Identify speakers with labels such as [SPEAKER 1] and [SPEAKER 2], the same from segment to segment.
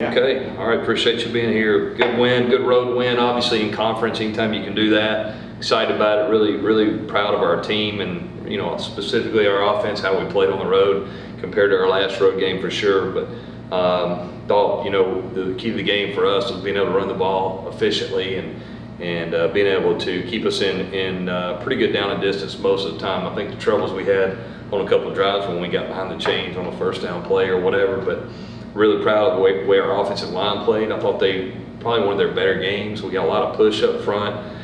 [SPEAKER 1] Okay, all right, appreciate you being here. Good win, good road win, obviously in conference, anytime you can do that. Excited about it, really proud of our team and, specifically our offense, how we played on the road compared to our last road game for sure. But thought, the key to the game for us was being able to run the ball efficiently and being able to keep us in pretty good down and distance most of the time. I think the troubles we had on a couple of drives when we got behind the chains on a first down play or whatever, but really proud of the way our offensive line played. I thought they probably one of their better games. We got a lot of push up front.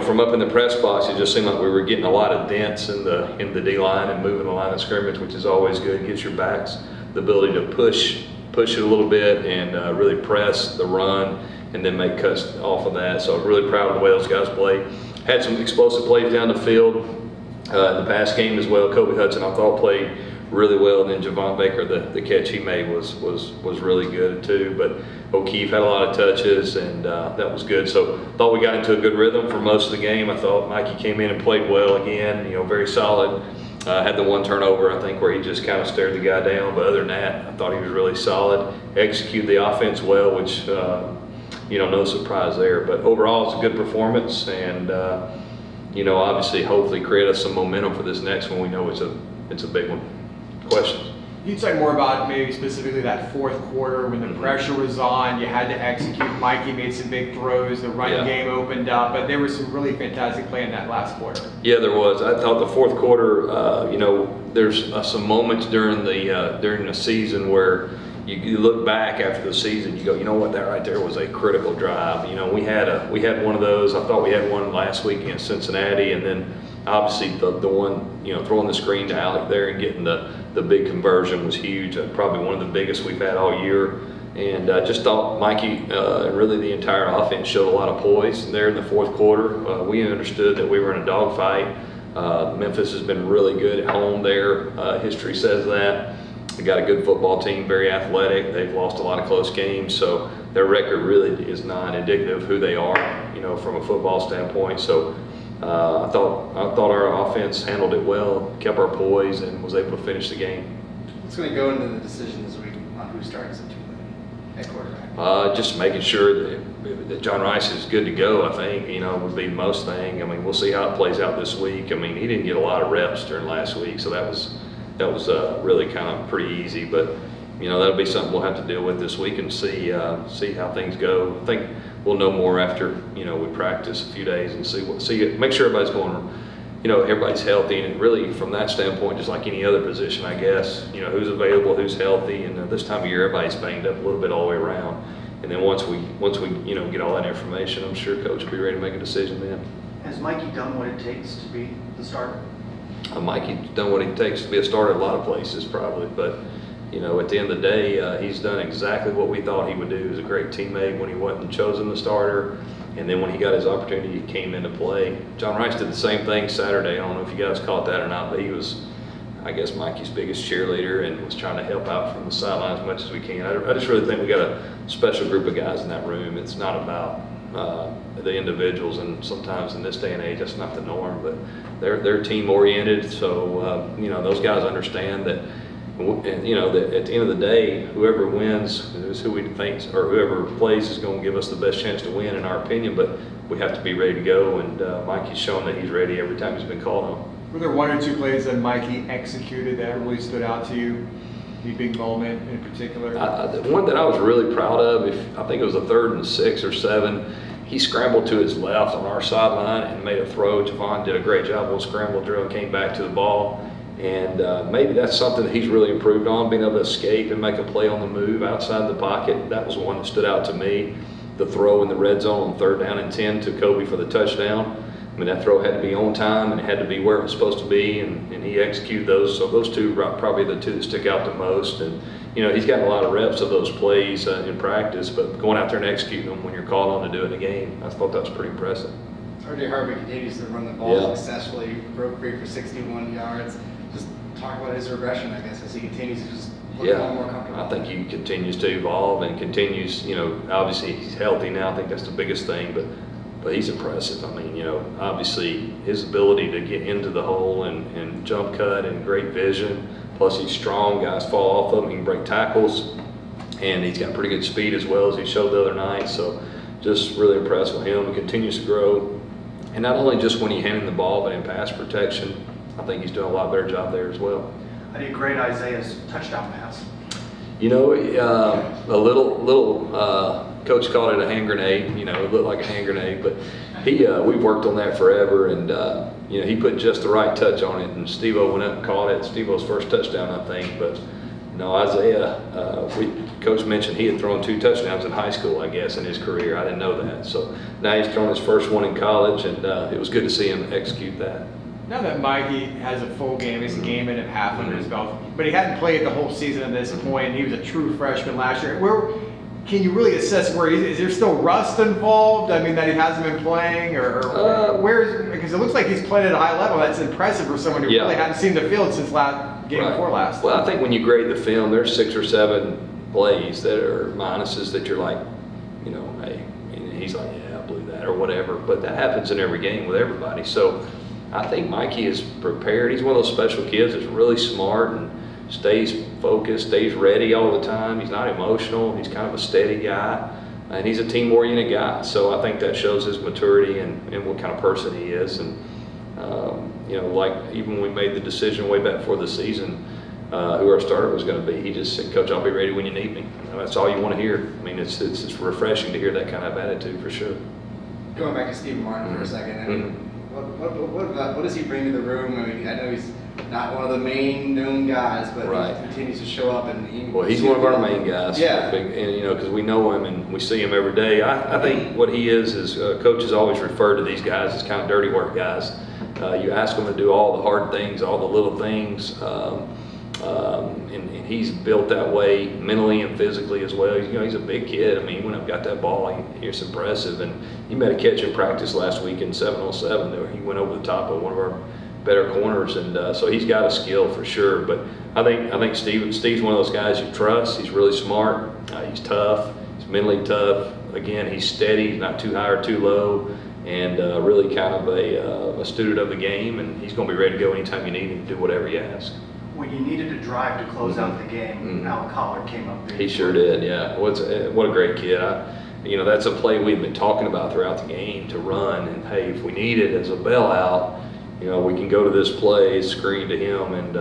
[SPEAKER 1] From up in the press box, it just seemed like we were getting a lot of dents in the D line and moving the line of scrimmage, which is always good. It gives your backs the ability to push it a little bit and really press the run and then make cuts off of that. So I'm really proud of the way those guys played. Had some explosive plays down the field in the pass game as well. Kobe Hudson, I thought, played really well, and then Javon Baker, the catch he made was really good too. But O'Keefe had a lot of touches, and that was good. So thought we got into a good rhythm for most of the game. I thought Mikey came in and played well again. Very solid. Had the one turnover, I think, where he just kind of stared the guy down. But other than that, I thought he was really solid. Executed the offense well, which no surprise there. But overall, it's a good performance, and obviously, hopefully, create us some momentum for this next one. We know it's a big one. Questions?
[SPEAKER 2] Can you talk more about maybe specifically that fourth quarter when the pressure was on, you had to execute, Mikey made some big throws, the running game opened up, but there was some really fantastic play in that last quarter.
[SPEAKER 1] Yeah, there was. I thought the fourth quarter, there's some moments during the season where you look back after the season, you go, you know what, that right there was a critical drive. We had one of those. I thought we had one last week against Cincinnati, and then obviously the one, throwing the screen to Alec there and getting the big conversion was huge. Probably one of the biggest we've had all year. And I just thought Mikey and really the entire offense showed a lot of poise there in the fourth quarter. We understood that we were in a dogfight. Memphis has been really good at home there. History says that. They got a good football team, very athletic. They've lost a lot of close games, so their record really is not indicative of who they are, from a football standpoint. So I thought our offense handled it well, kept our poise, and was able to finish the game.
[SPEAKER 3] What's going to go into the decision this week on who starts at quarterback?
[SPEAKER 1] Just making sure that John Rice is good to go, I think, would be most thing. I mean, we'll see how it plays out this week. I mean, he didn't get a lot of reps during last week, so that was really kind of pretty easy. But, that'll be something we'll have to deal with this week and see how things go. I think we'll know more after, we practice a few days and make sure everybody's going, everybody's healthy. And really from that standpoint, just like any other position, I guess, who's available, who's healthy. And this time of year, everybody's banged up a little bit all the way around. And then once we get all that information, I'm sure Coach will be ready to make a decision then.
[SPEAKER 3] Has Mikey done what it takes to be the starter?
[SPEAKER 1] Mikey's done what it takes to be a starter at a lot of places probably, but at the end of the day, he's done exactly what we thought he would do. He was a great teammate when he wasn't chosen the starter, and then when he got his opportunity, he came into play. John Rice did the same thing Saturday. I don't know if you guys caught that or not, but he was, I guess, Mikey's biggest cheerleader and was trying to help out from the sideline as much as we can. I just really think we got a special group of guys in that room. It's not about the individuals, and sometimes in this day and age, that's not the norm, but they're team oriented. So, those guys understand that. And that at the end of the day, whoever wins is who we think, or whoever plays is going to give us the best chance to win, in our opinion. But we have to be ready to go, and Mikey's shown that he's ready every time he's been called on.
[SPEAKER 2] Were there one or two plays that Mikey executed that really stood out to you? Any big moment in particular?
[SPEAKER 1] The one that I was really proud of, I think it was a 3rd and 6 or 7. He scrambled to his left on our sideline and made a throw. Javon did a great job on scramble drill, came back to the ball. And maybe that's something that he's really improved on, being able to escape and make a play on the move outside the pocket. That was one that stood out to me. The throw in the red zone on 3rd down and 10 to Kobe for the touchdown. I mean, that throw had to be on time and it had to be where it was supposed to be, and he executed those. So those two are probably the two that stick out the most. And, he's gotten a lot of reps of those plays in practice, but going out there and executing them when you're called on to do it in the game, I thought that was pretty impressive.
[SPEAKER 3] RJ Harvey continues to run the ball successfully, broke free for 61 yards. Just talk about his regression, I guess, as he continues to just look a lot more comfortable.
[SPEAKER 1] I think he continues to evolve and continues, obviously he's healthy now. I think that's the biggest thing, but he's impressive. I mean, obviously his ability to get into the hole and jump cut and great vision, plus he's strong, guys fall off of him, he can break tackles. and he's got pretty good speed as well, as he showed the other night. So just really impressed with him. He continues to grow, and not only just when he's handing the ball, but in pass protection. I think he's doing a lot better job there as well.
[SPEAKER 4] How do you grade Isaiah's touchdown pass?
[SPEAKER 1] You know, a little coach called it a hand grenade. You know, it looked like a hand grenade, but we've worked on that forever, and you know, he put just the right touch on it, and Steve-O went up and caught it. Steve-O's first touchdown, I think. But no, Isaiah, Coach mentioned he had thrown 2 touchdowns in high school, I guess, in his career. I didn't know that. So now he's thrown his first one in college, and it was good to see him execute that.
[SPEAKER 2] Now that Mikey has a full game, he's a game and a half under his belt, but he hadn't played the whole season at this point. He was a true freshman last year. Where can you really assess where he is? Is there still rust involved? I mean, that he hasn't been playing, or because it looks like he's played at a high level. That's impressive for someone who really hadn't seen the field since game before last.
[SPEAKER 1] Well, I think when you grade the film, there's 6 or 7 plays that are minuses that you're like, you know, hey, and he's like, yeah, I blew that or whatever. But that happens in every game with everybody. So I think Mikey is prepared. He's one of those special kids that's really smart and stays focused, stays ready all the time. He's not emotional. He's kind of a steady guy, and he's a team-oriented guy. So I think that shows his maturity and what kind of person he is. And you know, like even when we made the decision way back before the season, who our starter was going to be, he just said, "Coach, I'll be ready when you need me." And that's all you want to hear. I mean, it's refreshing to hear that kind of attitude for sure.
[SPEAKER 3] Going back to Steve Martin for a second, I mean, what does he bring to the room? I mean, I know he's not one of the main known guys, but he continues to show up. And
[SPEAKER 1] he's one of our main guys.
[SPEAKER 3] Yeah.
[SPEAKER 1] And you know, because we know him and we see him every day. I think what he is coaches always refer to these guys as kind of dirty work guys. You ask them to do all the hard things, all the little things, and he's built that way mentally and physically as well. You know, he's a big kid. I mean, he went up and got that ball. He's impressive. And he made a catch in practice last week in 7-on-7. He went over the top of one of our better corners, and so he's got a skill for sure. But I think Steve's one of those guys you trust. He's really smart. He's tough. He's mentally tough. Again, he's steady. He's not too high or too low, and really kind of a student of the game. And he's going to be ready to go anytime you need him to do whatever you ask.
[SPEAKER 4] When you needed to drive to close out the game, Al Collard came up big.
[SPEAKER 1] He sure did, yeah. What a great kid. You know, that's a play we've been talking about throughout the game to run. And hey, if we need it as a bailout, you know, we can go to this play, screen to him, and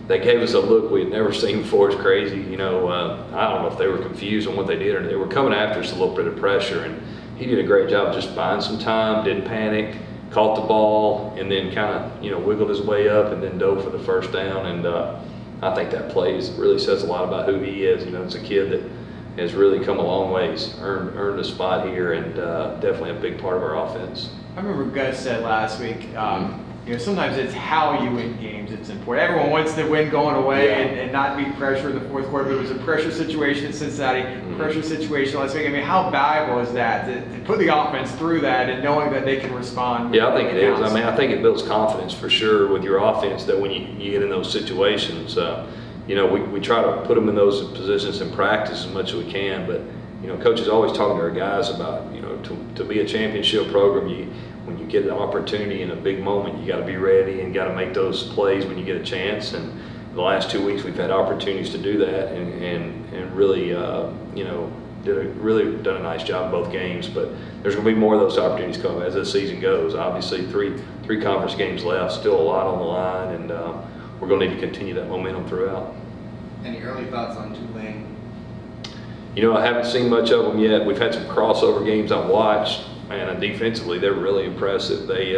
[SPEAKER 1] they gave us a look we had never seen before. It's crazy. You know, I don't know if they were confused on what they did, or they were coming after us a little bit of pressure, and he did a great job of just buying some time, didn't panic, caught the ball, and then kind of, you know, wiggled his way up and then dove for the first down. And I think that play really says a lot about who he is. You know, it's a kid that has really come a long ways, earned a spot here, and definitely a big part of our offense.
[SPEAKER 2] I remember Gus said last week, you know, sometimes it's how you win games that's important. Everyone wants to win going away and not be pressure in the fourth quarter, but it was a pressure situation in Cincinnati, pressure situation last week. I mean, how valuable is that to put the offense through that and knowing that they can respond?
[SPEAKER 1] Yeah, I think it is. I mean, I think it builds confidence for sure with your offense that when you get in those situations, you know, we try to put them in those positions in practice as much as we can, but you know, coach is always talking to our guys about, you know, to be a championship program, when you get an opportunity in a big moment, you got to be ready and got to make those plays when you get a chance. And the last 2 weeks, we've had opportunities to do that, and really, you know, really done a nice job in both games. But there's going to be more of those opportunities coming as the season goes. Obviously, three conference games left, still a lot on the line, and we're going to need to continue that momentum throughout.
[SPEAKER 3] Any early thoughts on Tulane?
[SPEAKER 1] You know, I haven't seen much of them yet. We've had some crossover games I've watched. Man, defensively, they're really impressive. They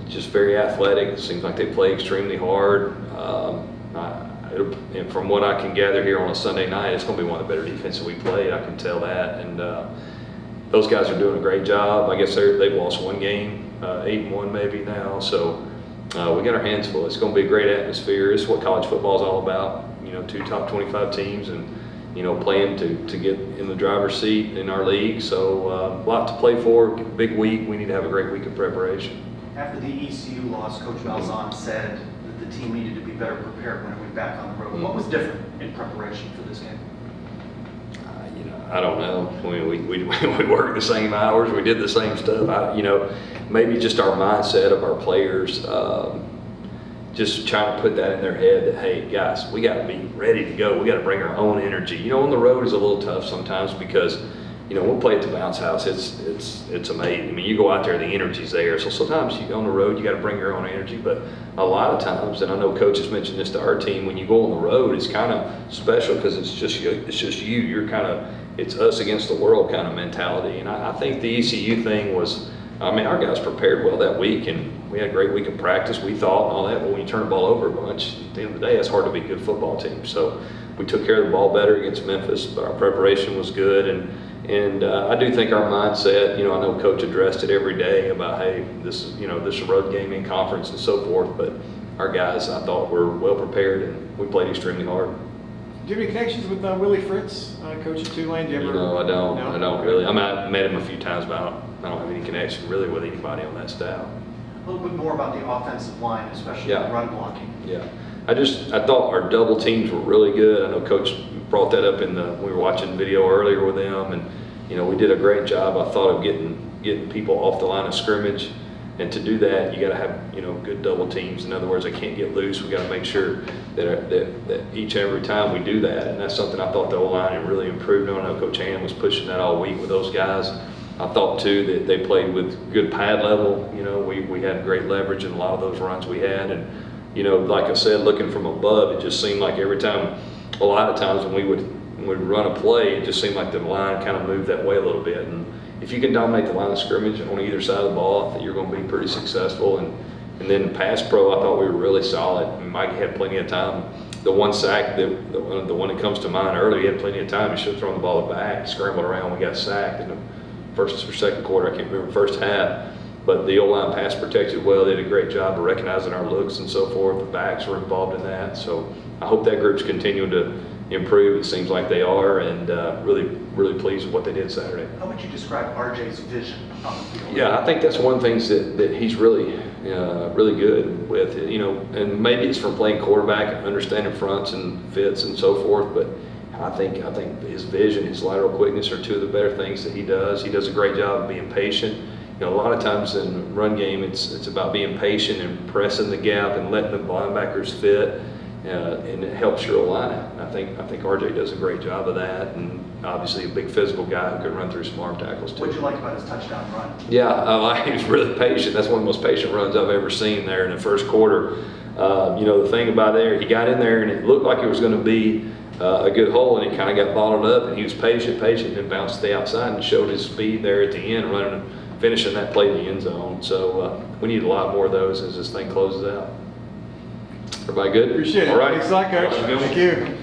[SPEAKER 1] just very athletic. It seems like they play extremely hard. And from what I can gather here on a Sunday night, it's going to be one of the better defenses we played. I can tell that. And those guys are doing a great job. I guess they've lost one game, 8-1 maybe now. So we got our hands full. It's going to be a great atmosphere. It's what college football is all about. You know, 2 top 25 teams and, you know, playing to get in the driver's seat in our league. So a lot to play for, big week. We need to have a great week of preparation.
[SPEAKER 4] After the ECU loss, Coach Malzahn said that the team needed to be better prepared when it went back on the road. What was different in preparation for this game?
[SPEAKER 1] You know, I don't know. I mean, we worked the same hours. We did the same stuff. You know, maybe just our mindset of our players. just trying to put that in their head that, hey, guys, we got to be ready to go. We got to bring our own energy. You know, on the road is a little tough sometimes because, you know, we'll play at the bounce house. It's amazing. I mean, you go out there, the energy's there. So sometimes you go on the road, you got to bring your own energy. But a lot of times, and I know coaches mentioned this to our team, when you go on the road, it's kind of special because it's just you. You're kind of, it's us against the world kind of mentality. And I think the ECU thing was, I mean, our guys prepared well that week, and we had a great week of practice, we thought, and all that. But when you turn the ball over a bunch, at the end of the day, it's hard to be a good football team. So we took care of the ball better against Memphis, but our preparation was good. And I do think our mindset, you know, I know Coach addressed it every day about, hey, this is, you know, this is a road game in conference and so forth. But our guys, I thought, were well prepared, and we played extremely hard.
[SPEAKER 2] Do you have any connections with Willie Fritz, coach at Tulane? Do you ever?
[SPEAKER 1] No, I don't.
[SPEAKER 2] No?
[SPEAKER 1] I don't really. I mean, I've met him a few times, but I don't have any connection really with anybody on that staff.
[SPEAKER 4] A little bit more about the offensive line, especially
[SPEAKER 1] Yeah.
[SPEAKER 4] the run blocking.
[SPEAKER 1] Yeah, I thought our double teams were really good. I know Coach brought that up we were watching video earlier with them, and you know, we did a great job, I thought, of getting people off the line of scrimmage. And to do that, you got to have, you know, good double teams. In other words, they can't get loose. We got to make sure that each and every time we do that, and that's something I thought the O-line really improved on. I know Coach Ham was pushing that all week with those guys. I thought too that they played with good pad level. You know, we had great leverage in a lot of those runs we had, and you know, like I said, looking from above, it just seemed like every time, a lot of times when we would run a play, it just seemed like the line kind of moved that way a little bit. And if you can dominate the line of scrimmage on either side of the ball, I think you're going to be pretty successful. And then pass pro, I thought we were really solid. I mean, Mike had plenty of time. The one sack, the one that comes to mind early, he had plenty of time. He should have thrown the ball back, scrambled around, we got sacked in the first or second quarter. I can't remember, first half. But the O-line pass protected well. They did a great job of recognizing our looks and so forth. The backs were involved in that. So I hope that group's continuing to improve. It seems like they are, and really pleased with what they did Saturday.
[SPEAKER 4] How would you describe RJ's vision on the field?
[SPEAKER 1] Yeah, I think that's one of the things that he's really good with. You know, and maybe it's from playing quarterback and understanding fronts and fits and so forth. But I think his vision, his lateral quickness are two of the better things that he does. He does a great job of being patient. You know, a lot of times in run game, it's about being patient and pressing the gap and letting the linebackers fit. And it helps your line out. And I think RJ does a great job of that, and obviously a big physical guy who can run through some arm tackles too.
[SPEAKER 4] What did you like about his touchdown run?
[SPEAKER 1] Yeah, he was really patient. That's one of the most patient runs I've ever seen there in the first quarter. You know, the thing about there, he got in there and it looked like it was going to be a good hole, and he kind of got bottled up, and he was patient, and bounced to the outside and showed his speed there at the end, finishing that play in the end zone. So we need a lot more of those as this thing closes out. Everybody good?
[SPEAKER 2] Appreciate it.
[SPEAKER 1] All right.
[SPEAKER 2] Thanks a lot, Coach.
[SPEAKER 1] Thank you.
[SPEAKER 2] Thank you.